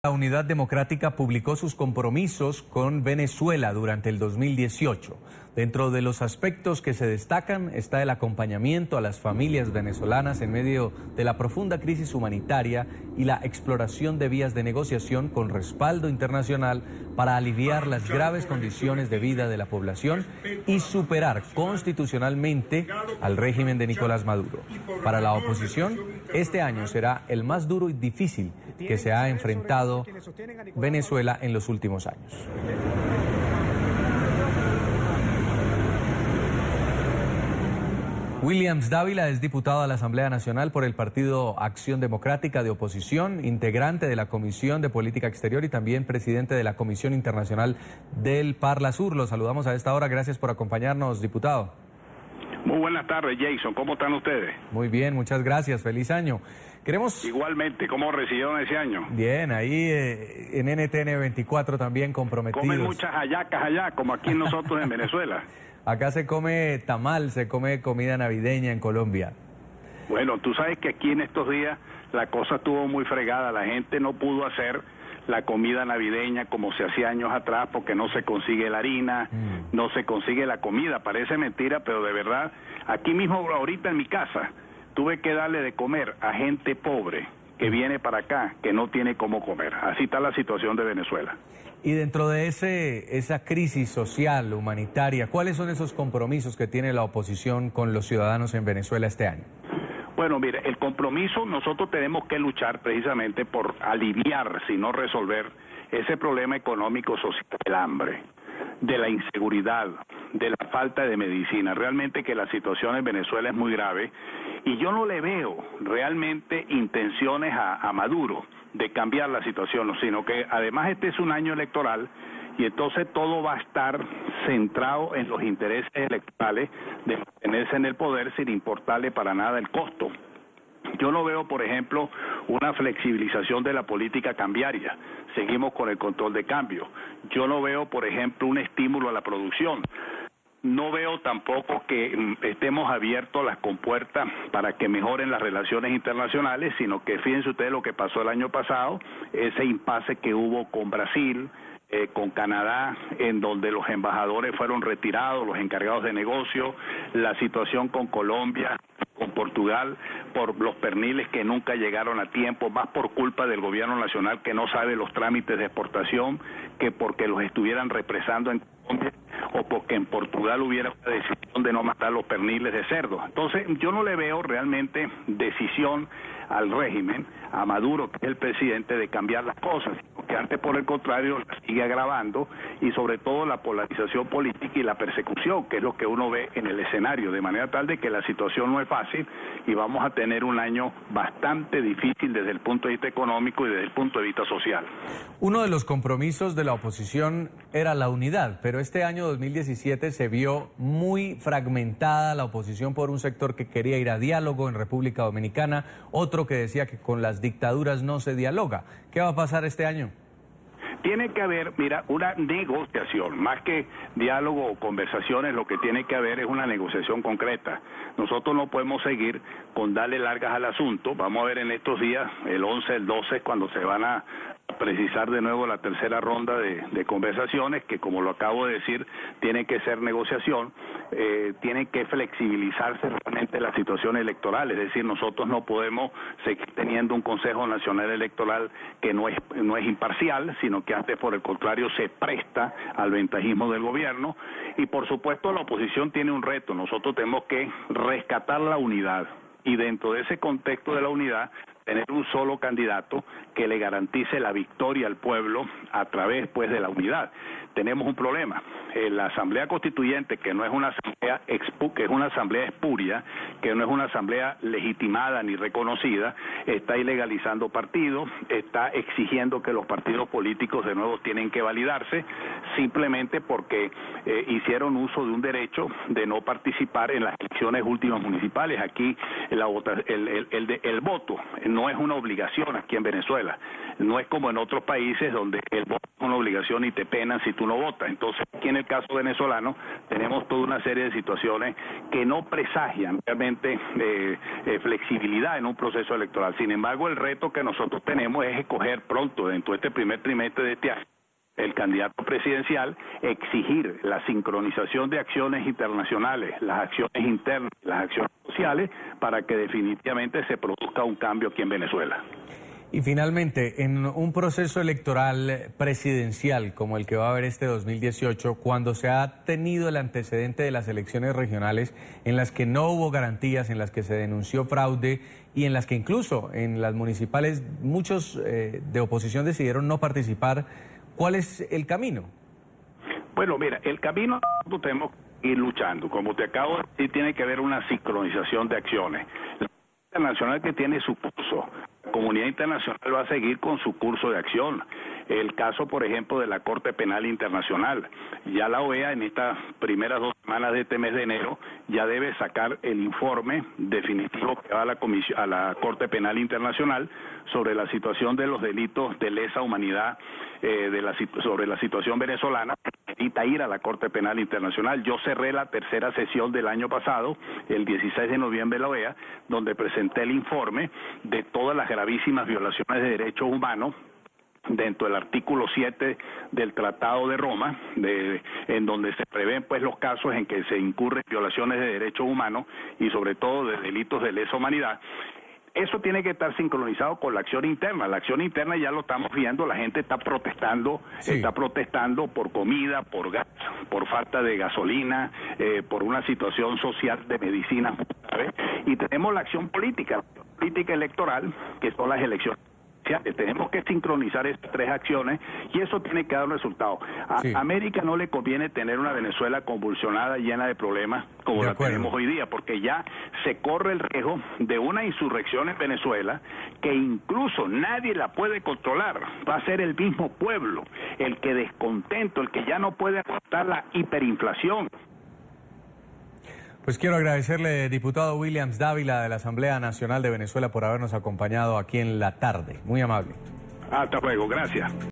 La Unidad Democrática publicó sus compromisos con Venezuela durante el 2018. Dentro de los aspectos que se destacan está el acompañamiento a las familias venezolanas en medio de la profunda crisis humanitaria y la exploración de vías de negociación con respaldo internacional para aliviar las graves condiciones de vida de la población y superar constitucionalmente al régimen de Nicolás Maduro. Para la oposición, este año será el más duro y difícil que se ha enfrentado Venezuela en los últimos años. Williams Dávila es diputado a la Asamblea Nacional por el Partido Acción Democrática de Oposición, integrante de la Comisión de Política Exterior y también presidente de la Comisión Internacional del Parlasur. Los saludamos a esta hora. Gracias por acompañarnos, diputado. Muy buenas tardes, Jason. ¿Cómo están ustedes? Muy bien, muchas gracias. Feliz año. Queremos... Igualmente, ¿cómo recibieron ese año? Bien, ahí en NTN 24 también comprometidos. Comen muchas hallacas allá, como aquí nosotros en Venezuela. Acá se come tamal, se come comida navideña en Colombia. Bueno, tú sabes que aquí en estos días la cosa estuvo muy fregada. La gente no pudo hacer la comida navideña como se hacía años atrás porque no se consigue la harina, no se consigue la comida. Parece mentira, pero de verdad, aquí mismo ahorita en mi casa tuve que darle de comer a gente pobre que viene para acá, que no tiene cómo comer. Así está la situación de Venezuela. Y dentro de esa crisis social, humanitaria, ¿cuáles son esos compromisos que tiene la oposición con los ciudadanos en Venezuela este año? Bueno, mire, el compromiso, nosotros tenemos que luchar precisamente por aliviar, si no resolver, ese problema económico, social, del hambre, de la inseguridad, de la falta de medicina. Realmente que la situación en Venezuela es muy grave y yo no le veo realmente intenciones a Maduro de cambiar la situación, sino que además este es un año electoral y entonces todo va a estar centrado en los intereses electorales de mantenerse en el poder sin importarle para nada el costo. Yo no veo, por ejemplo, una flexibilización de la política cambiaria. Seguimos con el control de cambio. Yo no veo, por ejemplo, un estímulo a la producción. No veo tampoco que estemos abiertos las compuertas para que mejoren las relaciones internacionales, sino que fíjense ustedes lo que pasó el año pasado, ese impasse que hubo con Brasil, con Canadá, en donde los embajadores fueron retirados, los encargados de negocio, la situación con Colombia, con Portugal, por los perniles que nunca llegaron a tiempo, más por culpa del gobierno nacional que no sabe los trámites de exportación, que porque los estuvieran represando en Colombia, o porque en Portugal hubiera una decisión de no matar los perniles de cerdo. Entonces, yo no le veo realmente decisión al régimen, a Maduro, que es el presidente, de cambiar las cosas, sino que antes, por el contrario, la sigue agravando, y sobre todo la polarización política y la persecución, que es lo que uno ve en el escenario, de manera tal de que la situación no es fácil y vamos a tener un año bastante difícil desde el punto de vista económico y desde el punto de vista social. Uno de los compromisos de la oposición era la unidad, pero este año 2017 se vio muy fragmentada la oposición por un sector que quería ir a diálogo en República Dominicana, otro que decía que con las dictaduras no se dialoga. ¿Qué va a pasar este año? Tiene que haber, mira, una negociación, más que diálogo o conversaciones, lo que tiene que haber es una negociación concreta. Nosotros no podemos seguir con darle largas al asunto. Vamos a ver en estos días, el 11, el 12, cuando se van a precisar de nuevo la tercera ronda de conversaciones, que como lo acabo de decir, tiene que ser negociación, tiene que flexibilizarse realmente la situación electoral, es decir, nosotros no podemos seguir teniendo un Consejo Nacional Electoral que no es imparcial, sino que antes, por el contrario, se presta al ventajismo del gobierno, y por supuesto la oposición tiene un reto. Nosotros tenemos que rescatar la unidad, y dentro de ese contexto de la unidad, tener un solo candidato que le garantice la victoria al pueblo a través, pues, de la unidad. Tenemos un problema. La Asamblea Constituyente, que no es una asamblea que es una asamblea espuria, que no es una asamblea legitimada ni reconocida, está ilegalizando partidos, está exigiendo que los partidos políticos de nuevo tienen que validarse, simplemente porque hicieron uso de un derecho de no participar en las elecciones últimas municipales. Aquí el voto no es una obligación aquí en Venezuela. No es como en otros países donde el voto es una obligación y te penan si tú no votas. Entonces, aquí en el caso venezolano tenemos toda una serie de situaciones que no presagian realmente flexibilidad en un proceso electoral. Sin embargo, el reto que nosotros tenemos es escoger pronto, dentro de este primer trimestre de este año, el candidato presidencial, exigir la sincronización de acciones internacionales, las acciones internas, las acciones sociales, para que definitivamente se produzca un cambio aquí en Venezuela. Y finalmente, en un proceso electoral presidencial como el que va a haber este 2018, cuando se ha tenido el antecedente de las elecciones regionales en las que no hubo garantías, en las que se denunció fraude y en las que incluso en las municipales muchos de oposición decidieron no participar, ¿cuál es el camino? Bueno, mira, el camino nosotros tenemos que ir luchando. Como te acabo de decir, tiene que haber una sincronización de acciones. La comunidad internacional que tiene su curso, la comunidad internacional va a seguir con su curso de acción. El caso, por ejemplo, de la Corte Penal Internacional. Ya la OEA en estas primeras 2 semanas de este mes de enero ya debe sacar el informe definitivo que va a la Corte Penal Internacional sobre la situación de los delitos de lesa humanidad, sobre la situación venezolana. Necesita ir a la Corte Penal Internacional. Yo cerré la tercera sesión del año pasado, el 16 de noviembre de la OEA, donde presenté el informe de todas las gravísimas violaciones de derechos humanos dentro del artículo 7 del Tratado de Roma, en donde se prevén pues los casos en que se incurren violaciones de derechos humanos y sobre todo de delitos de lesa humanidad. Eso tiene que estar sincronizado con la acción interna. La acción interna ya lo estamos viendo, la gente está protestando, está protestando por comida, por gas, por falta de gasolina, por una situación social de medicina, ¿sabes? Y tenemos la acción política electoral, que son las elecciones. Tenemos que sincronizar estas 3 acciones y eso tiene que dar un resultado. A América no le conviene tener una Venezuela convulsionada, llena de problemas como la tenemos hoy día, porque ya se corre el riesgo de una insurrección en Venezuela que incluso nadie la puede controlar. Va a ser el mismo pueblo el que descontento, el que ya no puede aguantar la hiperinflación. Pues quiero agradecerle, diputado Williams Dávila de la Asamblea Nacional de Venezuela, por habernos acompañado aquí en la tarde. Muy amable. Hasta luego, gracias.